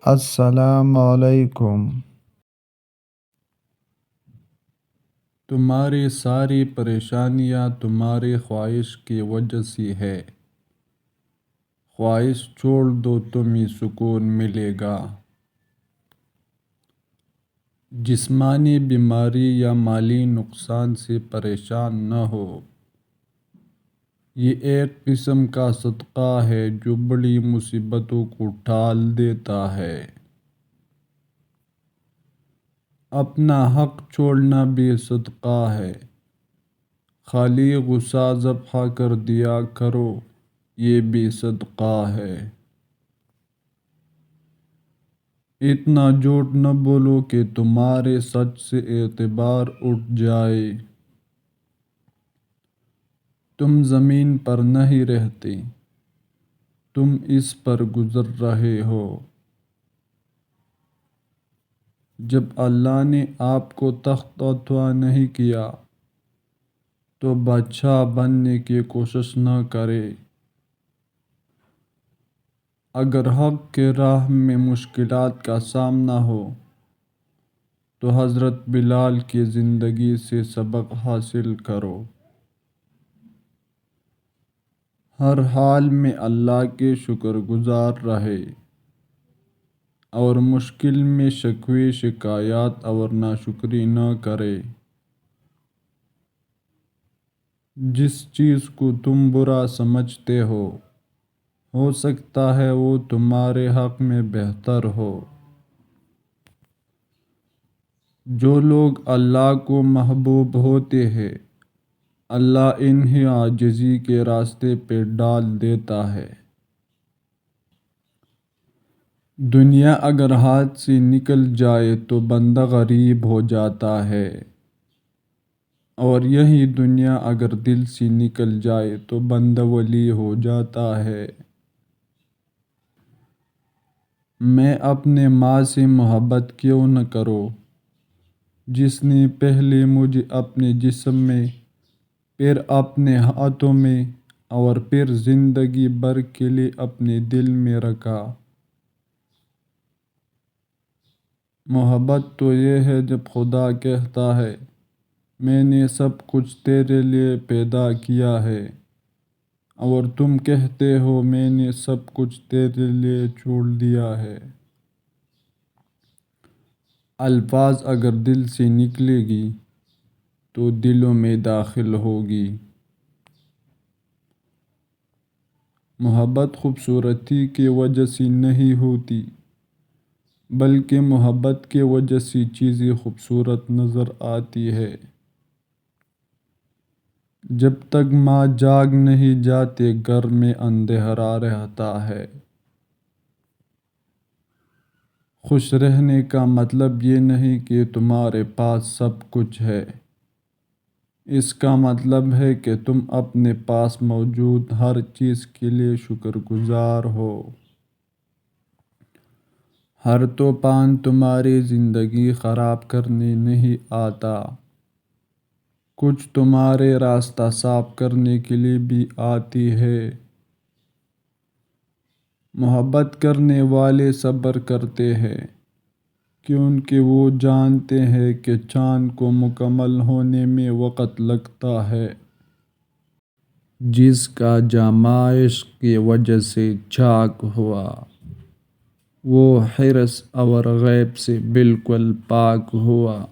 السلام علیکم۔ تمہاری ساری پریشانیاں تمہاری خواہش کی وجہ سے ہے۔ خواہش چھوڑ دو، تمہیں سکون ملے گا۔ جسمانی بیماری یا مالی نقصان سے پریشان نہ ہو۔ یہ ایک قسم کا صدقہ ہے جو بڑی مصیبتوں کو ٹال دیتا ہے۔ اپنا حق چھوڑنا بھی صدقہ ہے۔ خالی غصہ ذبح کر دیا کرو، یہ بھی صدقہ ہے۔ اتنا جھوٹ نہ بولو کہ تمہارے سچ سے اعتبار اٹھ جائے۔ تم زمین پر نہیں رہتے، تم اس پر گزر رہے ہو۔ جب اللہ نے آپ کو تخت عطا نہیں کیا تو بادشاہ بننے کی کوشش نہ کرے۔ اگر حق کے راہ میں مشکلات کا سامنا ہو تو حضرت بلال کی زندگی سے سبق حاصل کرو۔ ہر حال میں اللہ کے شکر گزار رہے اور مشکل میں شکوے شکایات اور ناشکری نہ کرے۔ جس چیز کو تم برا سمجھتے ہو سکتا ہے وہ تمہارے حق میں بہتر ہو۔ جو لوگ اللہ کو محبوب ہوتے ہیں، اللہ انہیں عاجزی کے راستے پہ ڈال دیتا ہے۔ دنیا اگر ہاتھ سے نکل جائے تو بندہ غریب ہو جاتا ہے، اور یہی دنیا اگر دل سے نکل جائے تو بندہ ولی ہو جاتا ہے۔ میں اپنے ماں سے محبت کیوں نہ کروں، جس نے پہلے مجھے اپنے جسم میں، پھر اپنے ہاتھوں میں اور پھر زندگی بھر کے لیے اپنے دل میں رکھا۔ محبت تو یہ ہے جب خدا کہتا ہے میں نے سب کچھ تیرے لیے پیدا کیا ہے، اور تم کہتے ہو میں نے سب کچھ تیرے لیے چھوڑ دیا ہے۔ الفاظ اگر دل سے نکلے گی تو دلوں میں داخل ہوگی۔ محبت خوبصورتی کی وجہ سے نہیں ہوتی، بلکہ محبت کی وجہ سے چیزیں خوبصورت نظر آتی ہے۔ جب تک ماں جاگ نہیں جاتی گھر میں اندھیرا رہتا ہے۔ خوش رہنے کا مطلب یہ نہیں کہ تمہارے پاس سب کچھ ہے، اس کا مطلب ہے کہ تم اپنے پاس موجود ہر چیز کے لیے شکر گزار ہو۔ ہر طوفان تمہاری زندگی خراب کرنے نہیں آتا، کچھ تمہارے راستہ صاف کرنے کے لیے بھی آتی ہے۔ محبت کرنے والے صبر کرتے ہیں، کیونکہ وہ جانتے ہیں کہ چاند کو مکمل ہونے میں وقت لگتا ہے۔ جس کا جامہ عشق کی وجہ سے چاک ہوا، وہ حرص اور غیب سے بالکل پاک ہوا۔